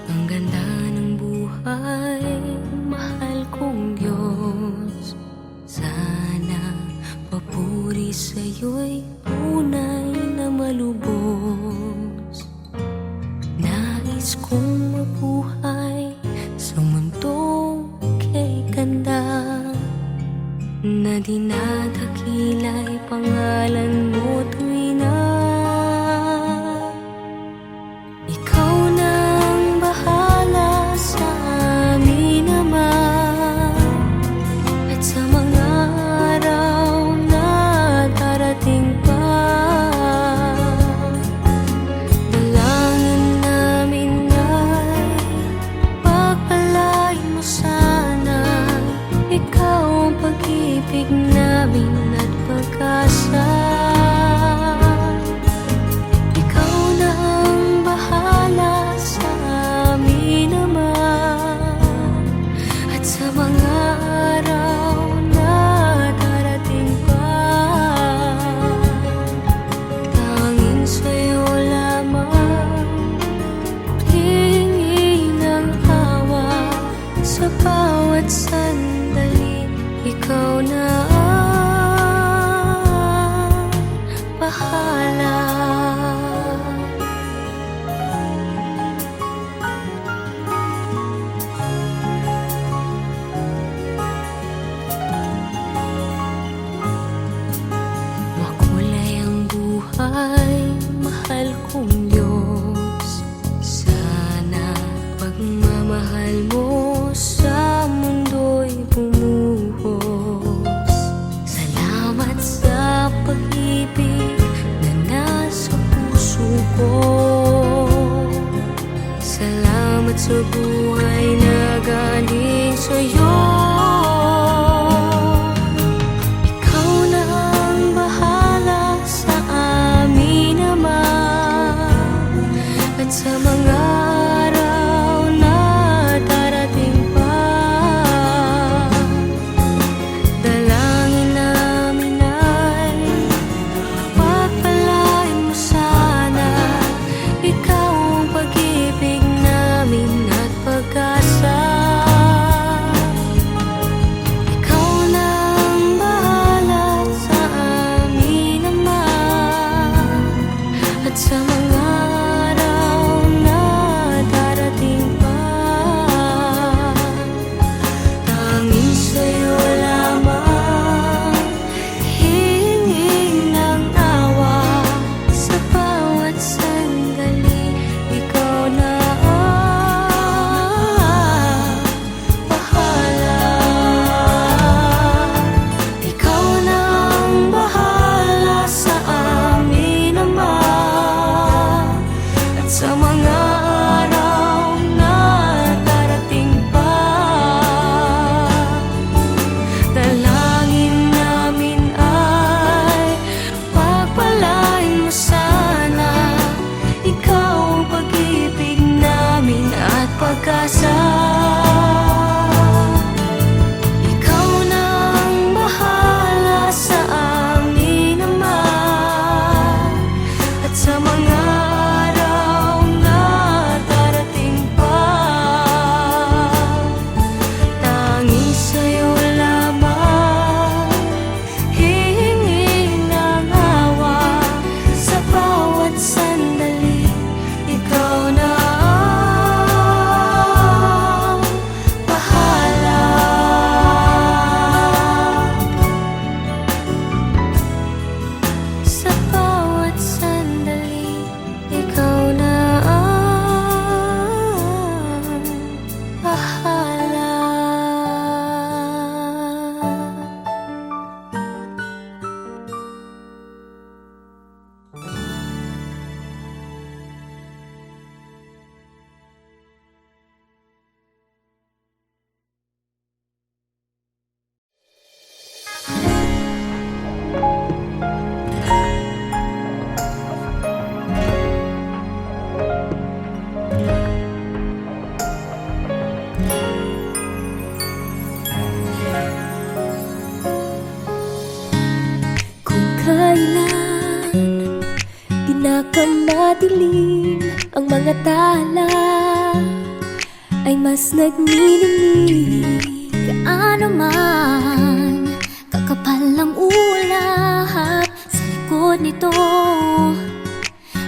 Ang ganda ng buhay, mahal kong Diyos. Sana papuri sa'yo'y tunay na malubos. Nais kong mabuhay sa mundong kay ganda, na dinadakila'y pangalan mo tuwi na. Ikaw na ang bahala sa amin naman, at sa mga araw na darating pa. Dalangin namin ay pagpalain mo sana. Ikaw ang pag-ibig namin at pag-asa. Ikaw na ang bahala sa amin naman, at sa mga araw na darating pa. Tanging sa'yo lamang hihingi ng awa sa bawat sandali. Ikaw na ang bahala. Makulay ang buhay, mahal kong Diyos. Sana pagmamahal mo sa mundo'y bumuhos. Salamat sa pag-ibig na nasa puso ko. Salamat sa buhay na galing sa'yo. Ikaw na ang bahala sa amin naman, at sa mga araw na darating pa. Dalangin namin ay pagpalain mo sana. Ikaw ang pag-ibig namin at pag-asa. Ikaw na ang bahala sa amin naman, at sa mga araw na darating pa. Tanging sa'yo lamang hihingi ng awa sa bawat sandali. Ikaw na ang bahala. Ikaw na ang bahala sa amin naman, at sa mga araw na darating pa. Dalangin namin ay pagpalain mo sana. Ikaw ang pag-ibig namin at pag-asa. Ikaw na ang bahala sa amin naman, at sa mga araw na darating pa. Tanging sa'yo lamang hihingi ng awa sa bawat sandali. Ikaw na ang bahala. Sa bawat sandali, ikaw na ang bahala. Kung kailan Pinakamadilim ang mga tala oras nagniningning. Gaano man kakapal ang ulap, sa likod nito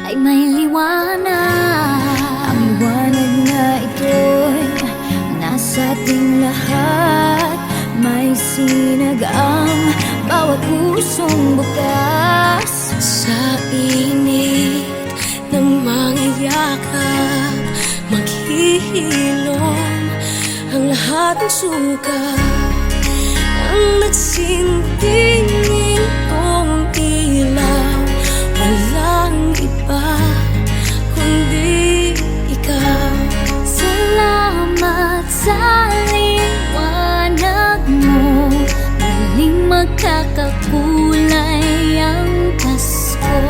ay may liwanag. Ang liwanag na ito'y nasa ating lahat. May sinag ang bawat pusong bukas. Sa init ng mga yakap, maghihilom ang lahat ng sukat. Ang nagsintingin kong ilaw, walang iba kundi ikaw. Salamat sa liwanag mo, muling magkakakulay ang Pasko.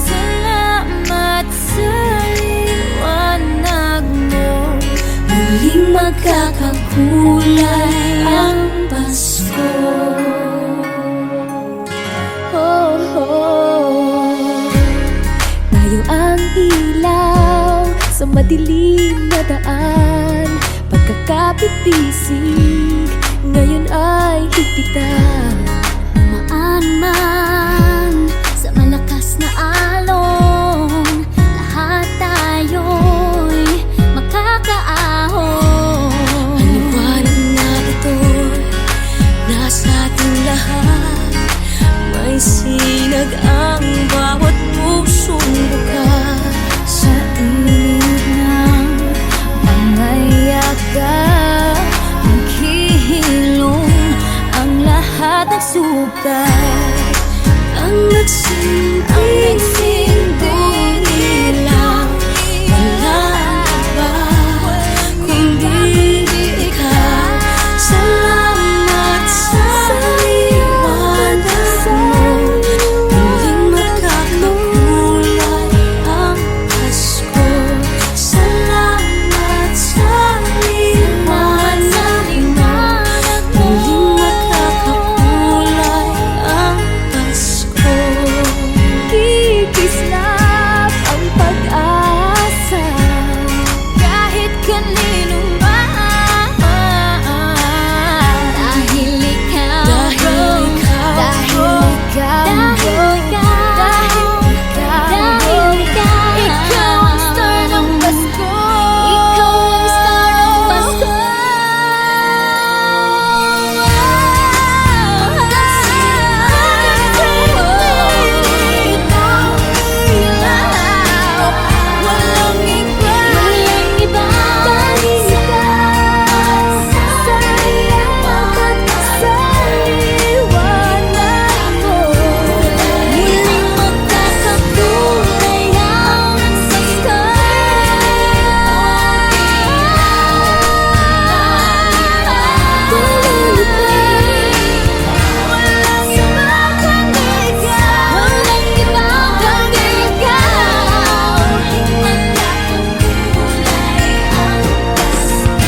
Salamat sa liwanag mo, muling magkakakulay ang Pasko. Oh, oh. Tayo ang ilaw sa madilim na daan. Pagkakapit-bisig, ngayon ay higpitan. Umaan man sa malakas na alon, lahat tayo'y makakaahon. Ang liwanag na ito'y nasa ating lahat. May sinag ang bawat pusong bukas. Sa init ng mga yakap, maghihilom ang lahat ng sukat. Ang nagsinding ilaw, walang iba kundi ikaw. Salamat sa liwanag mo, muling magkakakulay ang Pasko. Salamat sa liwanag mo, muling magkakakulay ang Pasko. Kikislap ang pag-asa kahit kanino man. Dahil ikaw, dahil ikaw, ikaw ang star ng Pasko. Ikaw ang star ng Pasko. Walang iba, dahil ikaw sa liwanag mo, muling magkakakulay ang Pasko. Walang iba kundi ikaw. Walang iba kundi ikaw. Muling magkakakulay ang Pasko.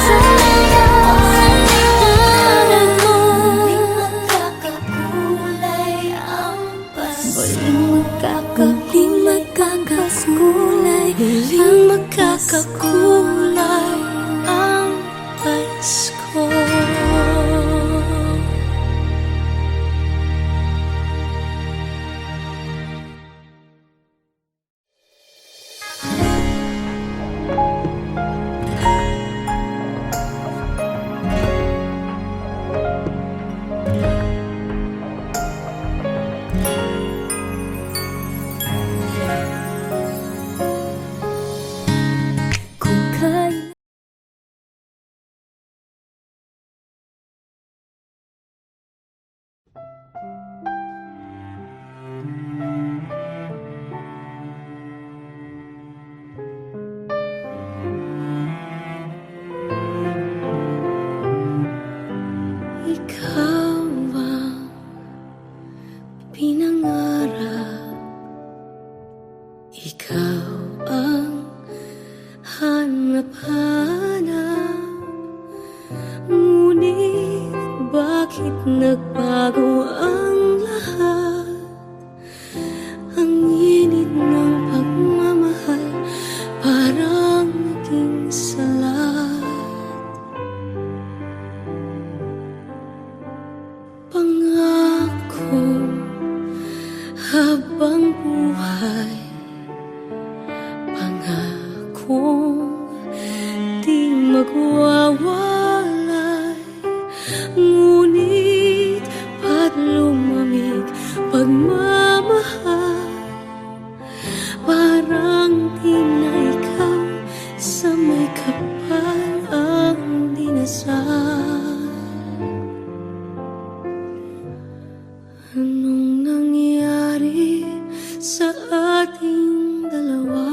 Sa liwanag mo, muling magkakakulay ang Pasko. Muling magkakakulay, muling magkakakulay ang Pasko. Kung kailan ikaw ang pinangarap, ikaw ang hanap-hanap. Ngunit bakit nagbago ang lahat? Ang init ng pagmamahal para kong di magwawalay. Ngunit ba't lumamig pagmamahal? Parang di na ikaw sa may kapal ang dinasal. Anong nangyari sa ating dalawa?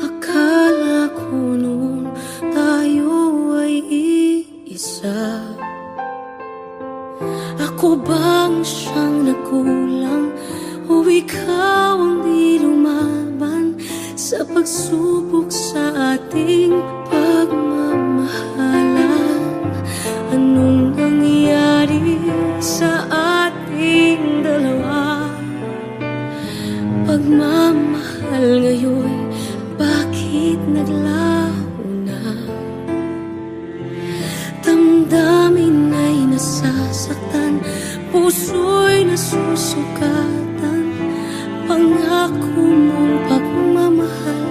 Akala ko noon tayo ay iisa. Ako bang siyang nagkulang o ikaw ang di lumaban sa pagsubok sa ating pagmamahalan? Anong nangyari sa ating dalawa? Pagmamahal ngayon, bakit naglaho na? Damdamin ay nasasaktan, puso'y nasusukatan. Pangako mong pagmamahal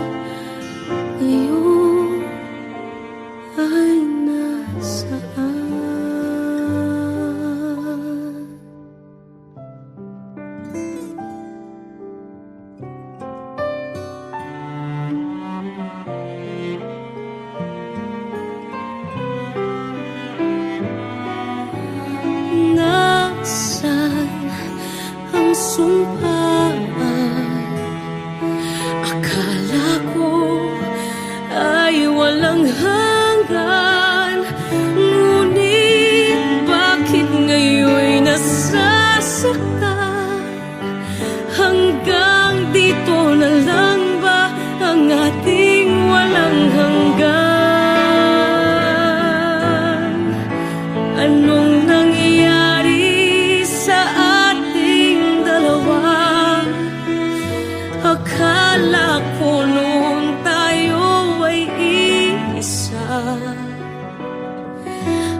ngayon ay nasaan? Nasaan ang sumpaan? Akala ko ay walang hanggan. Ngunit bakit ngayon nasasaktan? Hanggang dito na lang ba ang ating walang hanggan? Anong nangyari sa ating dalawa? Akala ko noon tayo ay iisa.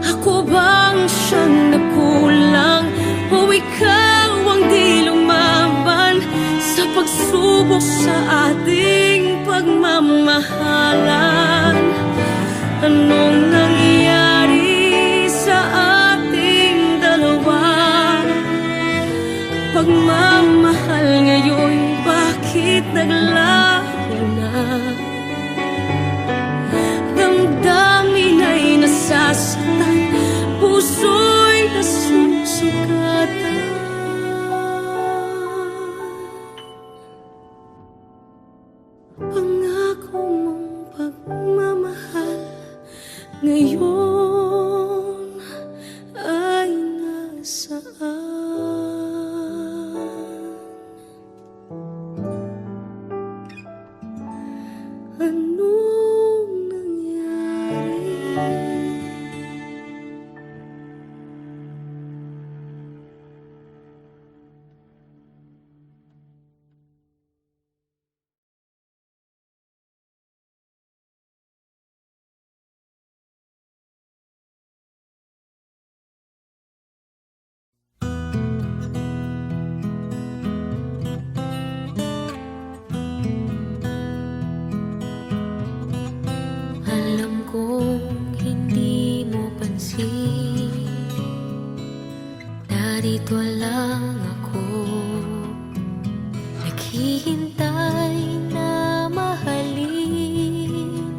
Ako bang siyang nagkulang o ikaw ang di lumaban sa pagsubok sa ating pagmamahalan? Anong nangyari sa ating dalawa? Pagmamahal ngayon, bakit naglaho na? Damdamin ay nasasaktan, puso'y nasusugatan. Pangako mong pagmamahal ngayon ay nasaan? Anong nangyari? Alam kong hindi mo pansin, narito lang ako, naghihintay na mahalin.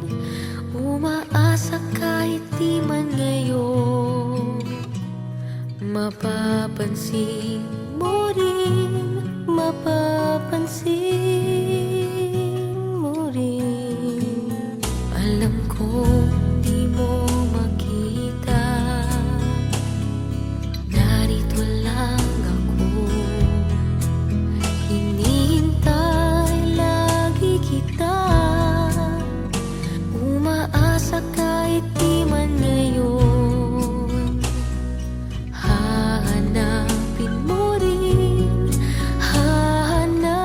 Umaasa kahit di man ngayon, mapapansin mo rin, mapapansin mo rin. Alam kong di mo makita, narito lang ako, hinihintay lagi kita. Umaasa kahit di man ngayon, hahanapin mo rin, hahanapin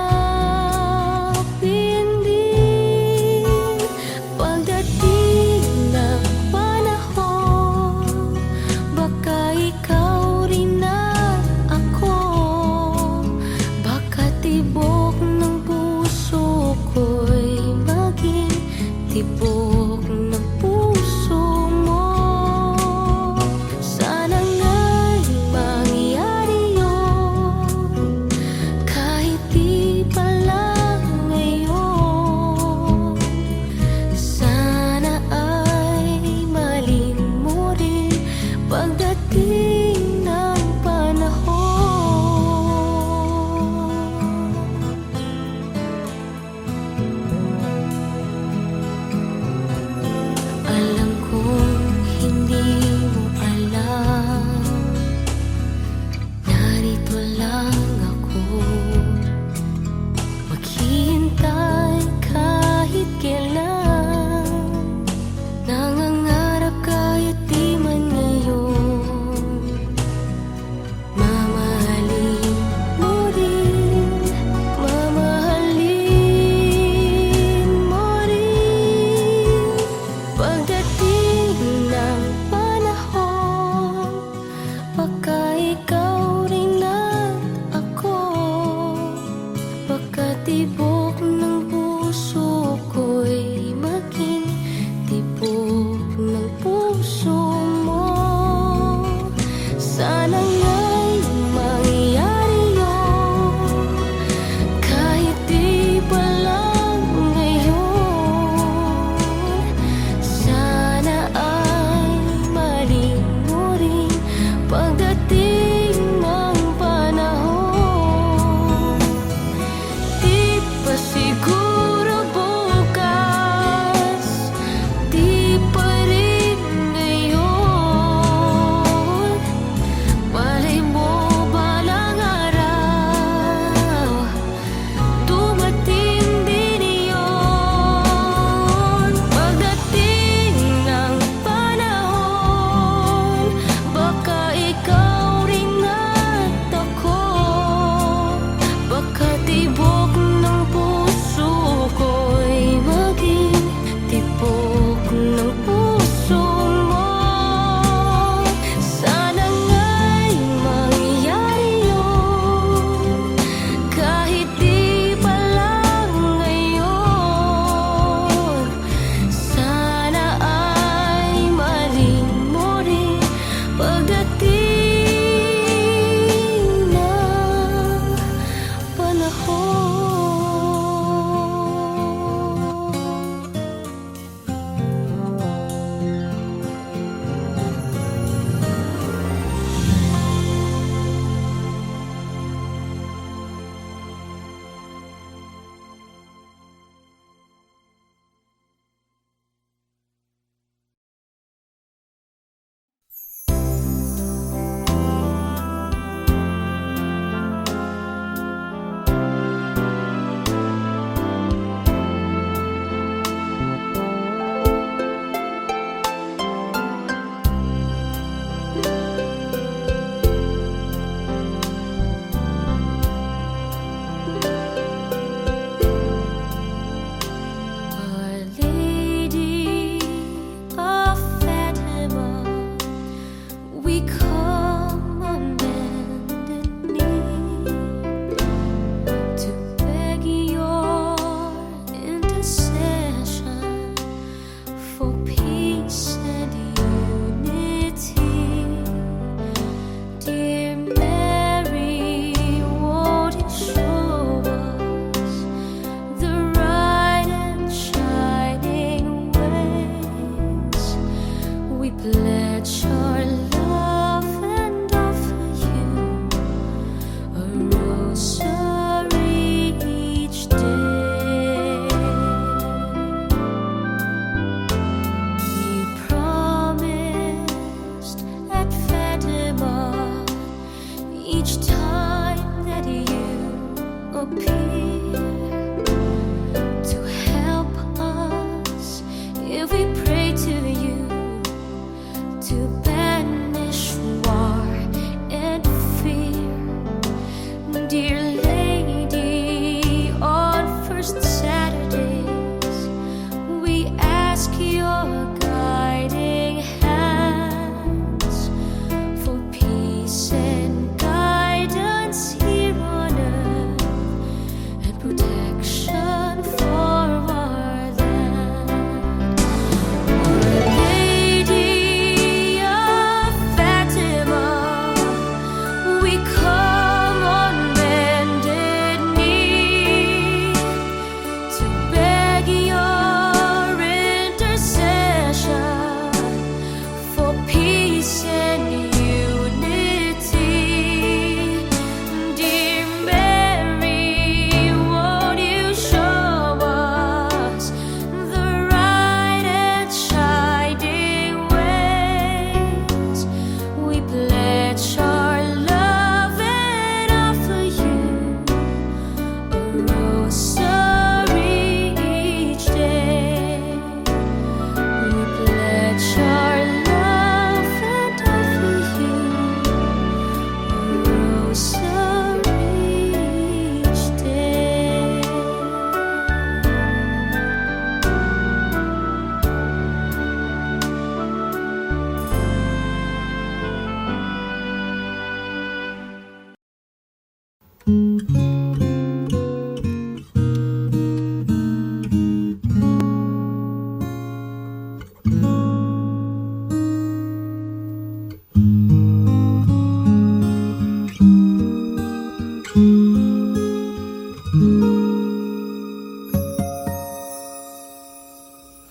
tibok ng puso mo. Sana nga'y mangyari yun, kahit di pa lang ngayon. Sana ay malin mo rin pagdating ng panahon.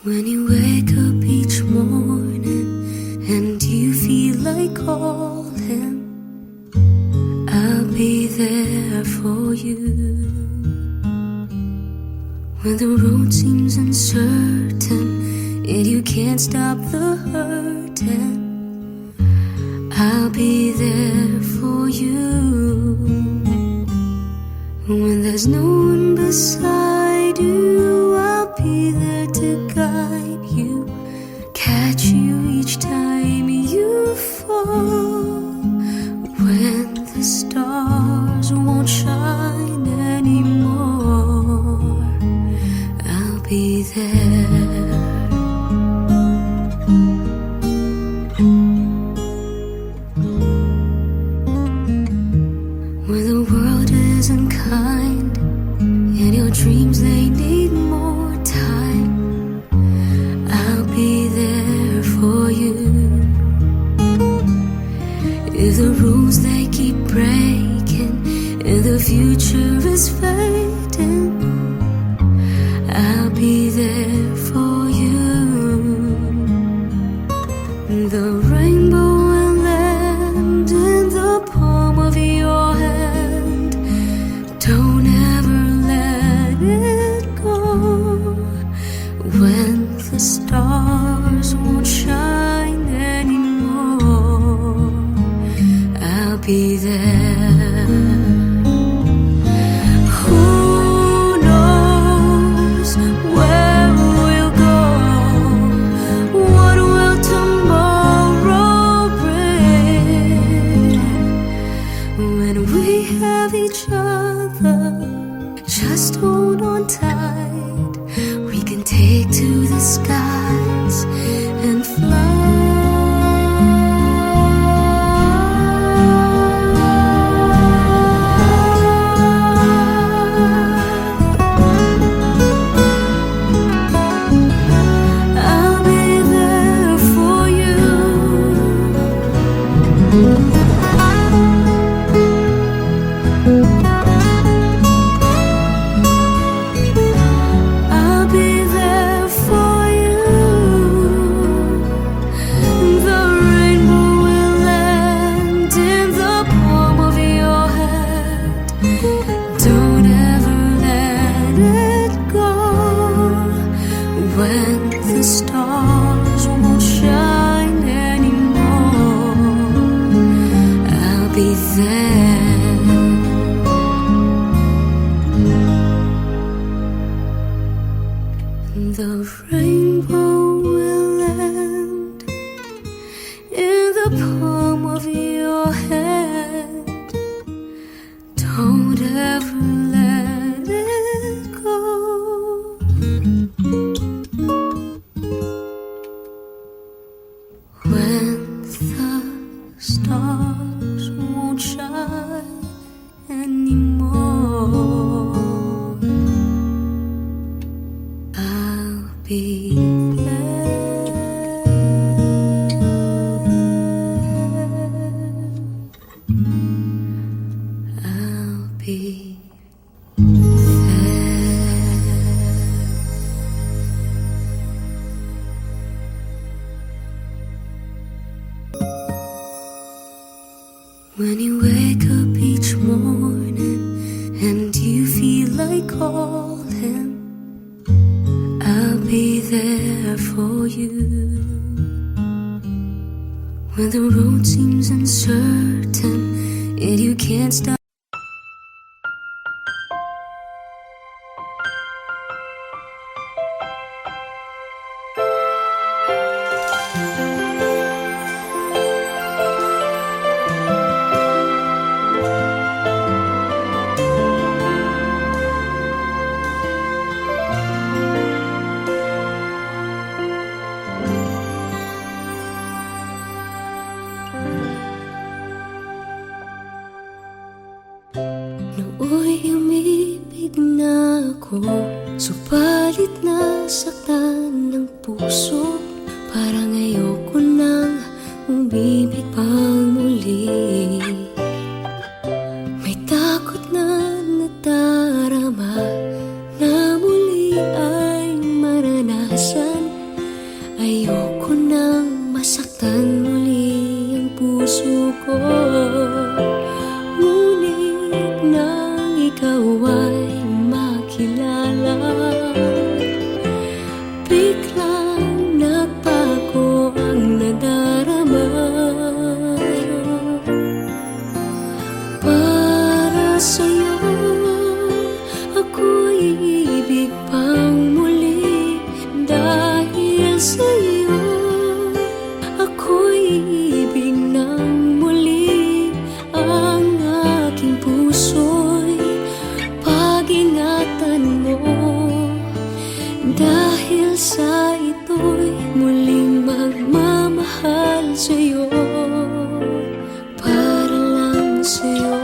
When you wake up each morning and you feel like calling, I'll be there for you. When the road seems uncertain and you can't stop the hurting, I'll be there for you. When there's no one beside you, I'll be there to guide you, catch you each time you fall. When the stars won't shine anymore, I'll be there. When the world isn't kind and your dreams they need more time, I'll be there for you. If the rules they keep breaking and the future is fading, I'll be there for you. The rainbow will land in the palm of your hand. Don't ever let it go. When the stars won't shine anymore, I'll be there. Who knows where we'll go? What will tomorrow bring? When we have each other, just hold on tight. We can take to the skies and I'll be there for you. I'll be there for you. The rainbow will land in the palm of your hand. Don't ever let it go. When the stars won't shine anymore, I'll be there. The rainbow will land in the palm of your hand. Don't ever let it go. When the stars won't shine anymore, I'll be there. I'll be there. When you wake up each morning and you feel like calling, I'll be there for you. When the road seems uncertain and you can't stop. Nooy umibig na ako, subalit nasaktan ng puso. Parang ayoko nang umibig pang muli. May takot na nadarama na muli ay maranasan Dahil sa ito'y muling magmamahal sa'yo, para lang sa'yo.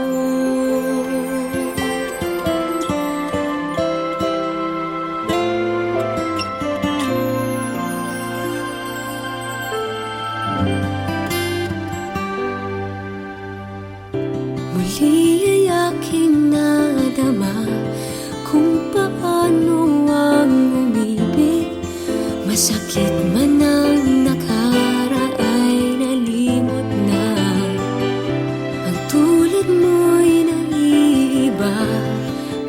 Muli ay aking nadama kung paano ang umibig. Masakit man ang nakaraan, nalimot na. Ang tulad mo'y naiiba,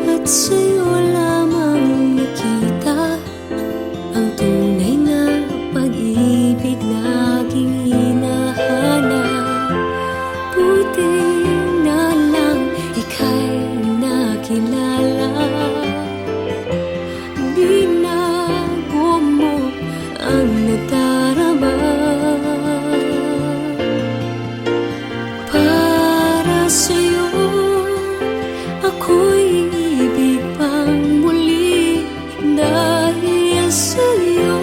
at sa'yo lamang nakita ang tunay na pag-ibig laging hinahanap. Buti na lang ika'y nakilala. Binago mo ang nadarama. Para sa'yo ako'y ibig pang muli. Dahil sa'yo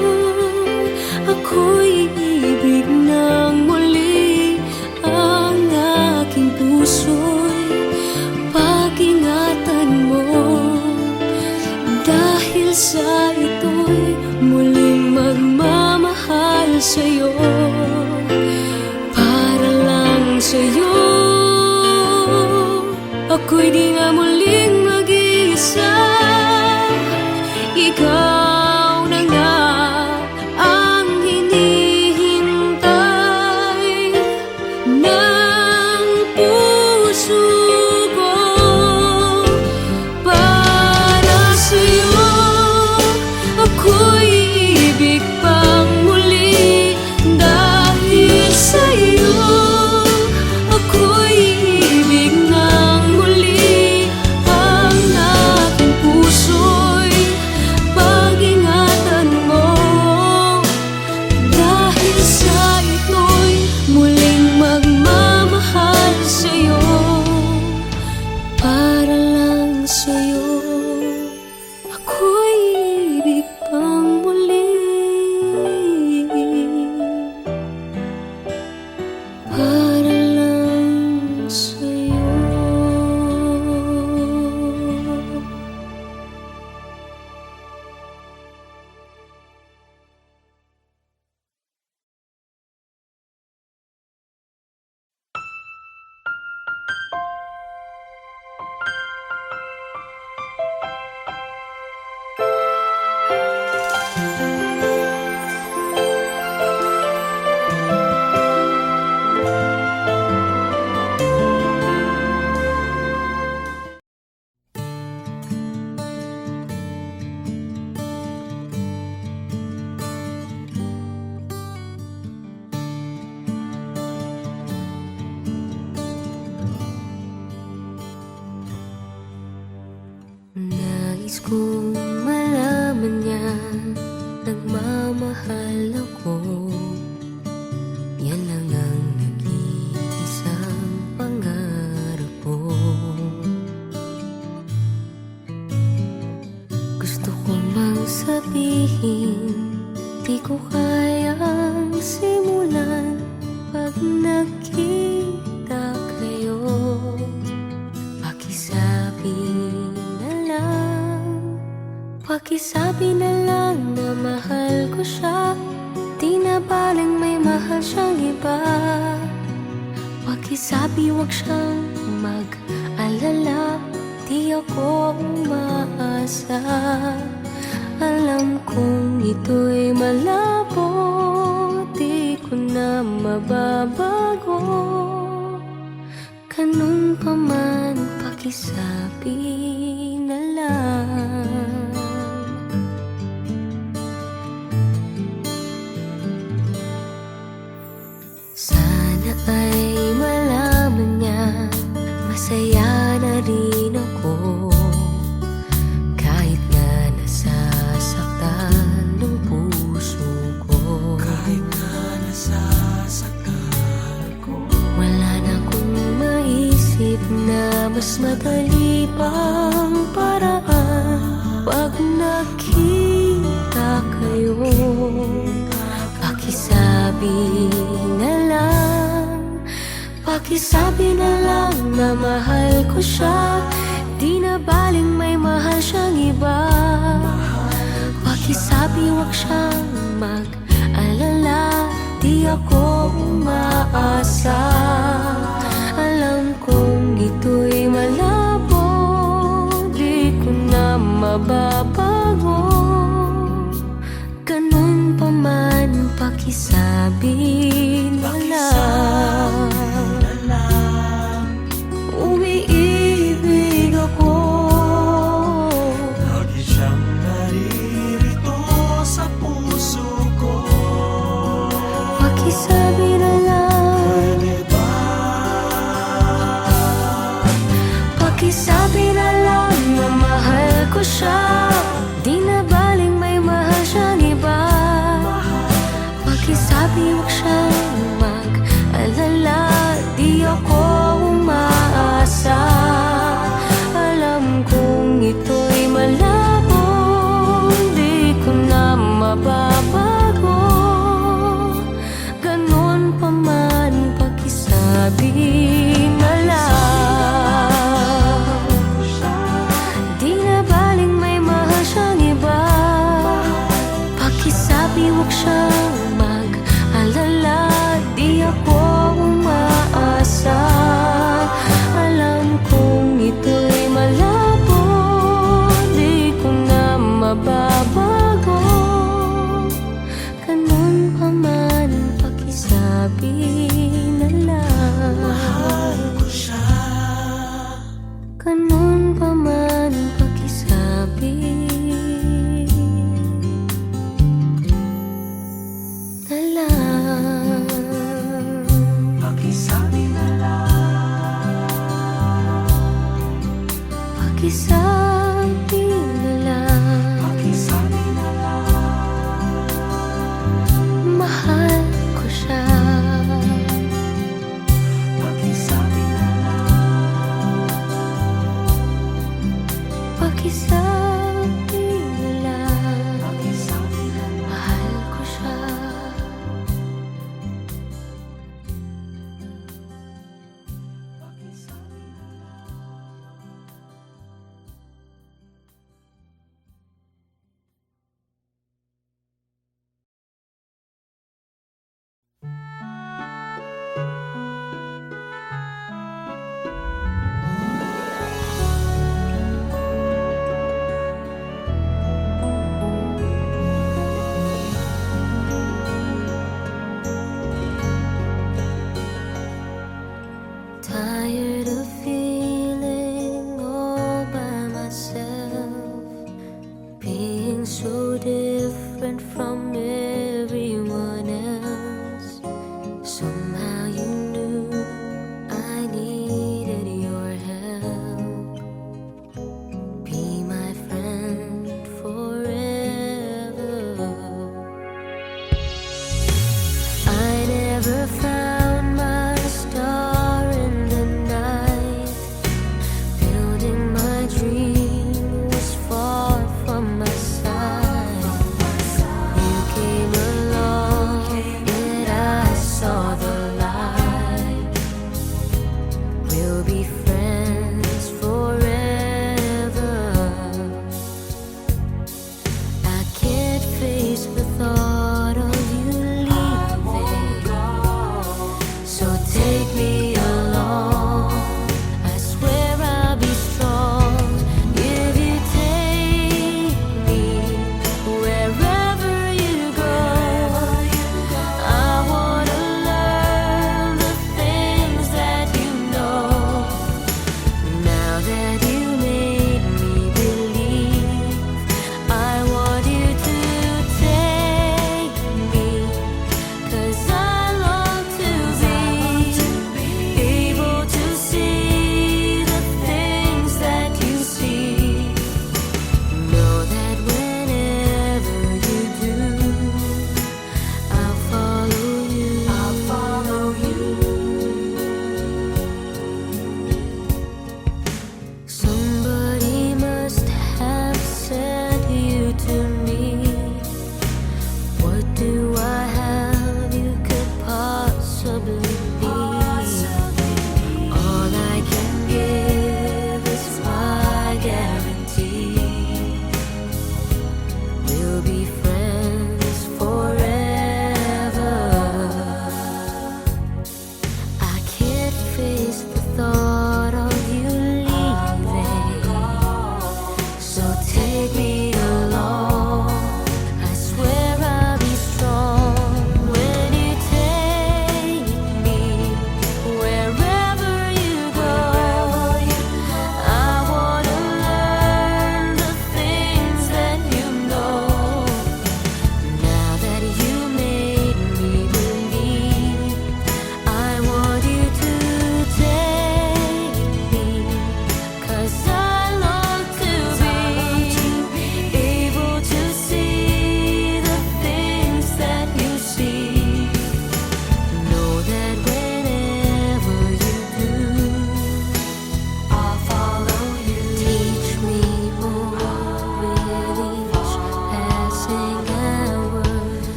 ako'y ibig ng muli. Ang aking puso'y pag-ingatan mo. Dahil sa ito'y muling magmamahal sa'yo, para lang sa'yo. Ako'y di na muling mag-iisa. Ikaw na nga ang hinihintay ng puso ko. Para sa'yo ako'y ibig pang muli. Dahil sa'yo ako'y ibig ng muli. Ang aking puso'y pag-ingatan mo. Dahil sa ito'y muling magmamahal sa'yo, para lang sa'yo. Ako'y ibig pang muli. Para lang sa'yo. Nais kong malaman niya, nagmamahal ako. Yan lang ang nag-iisang pangarap ko. Gusto ko mang sabihin, di ko kayang simulan pag nakita kayo. Pakisabi na lang na mahal ko siya. Di na baling may mahal siyang iba. Pakisabi wag siyang mag-alala, di ako umaasa. Alam kong ito'y malabo, di ko na mababago. Ganun pa man, pakisabi na lang. Sana ay malaman niya, masaya na rin ako. Kahit na nasasaktan ng puso ko. Kahit na nasasaktan ko. Wala na akong maisip na mas madali pang paraan. Pag nakita Pakisabi na lang na mahal ko siya, di na baling may mahal siyang iba. Pakisabi wag siyang mag-alala, di ako umaasa. Alam kong ito'y malabo, di ko na mababago. Ganun pa man, pakisabi na lang. Umiibig ako. Lagi siyang naririto sa puso ko. Pakisabi na lang. Pwede ba? Pakisabi na lang na mahal ko siya, di na baling may mahal siyang iba. Pakisabi wag siyang mag-alala, di ako umaasa. Alam kong ito'y malabo, di ko na mababago. Ganun pa man, pakisabi na lang. Di na baling may mahal siyang iba. Pakisabi wag siyang mag-alala, di ako umaasa. Alam kong ito'y malabo, di ko na mababago. Ganun pa man, pakisabi na lang. Mahal ko siya. Ganun pa man, pakisabi na lang. Pakisabi na lang. Pakisabi na lang. Pakisabi na lang. Mahal ko siya. Pakisabi na lang. Pakisabi na lang. Pakisabi na lang. Mahal ko siya. Tired of feeling all by myself, being so different from everyone else. Somehow you knew I needed your help. Be my friend forever. I never found my star in the night. Building my dream was far from my side. You gave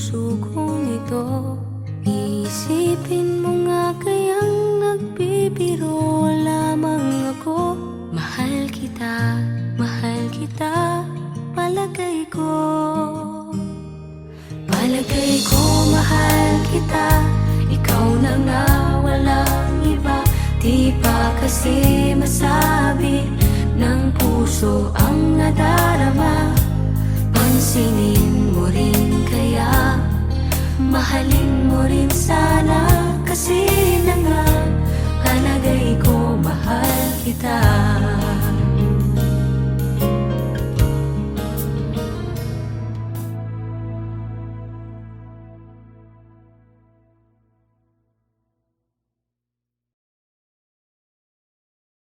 puso kong ito. Iisipin mo nga kayang nagbibiro lamang ako. Mahal kita, palagay ko. Palagay ko mahal kita, ikaw na nga walang iba. Di pa kasi masabi ng puso ang nadarama. Pansinin mo rin kaya, mahalin mo rin sana. Kasi na nga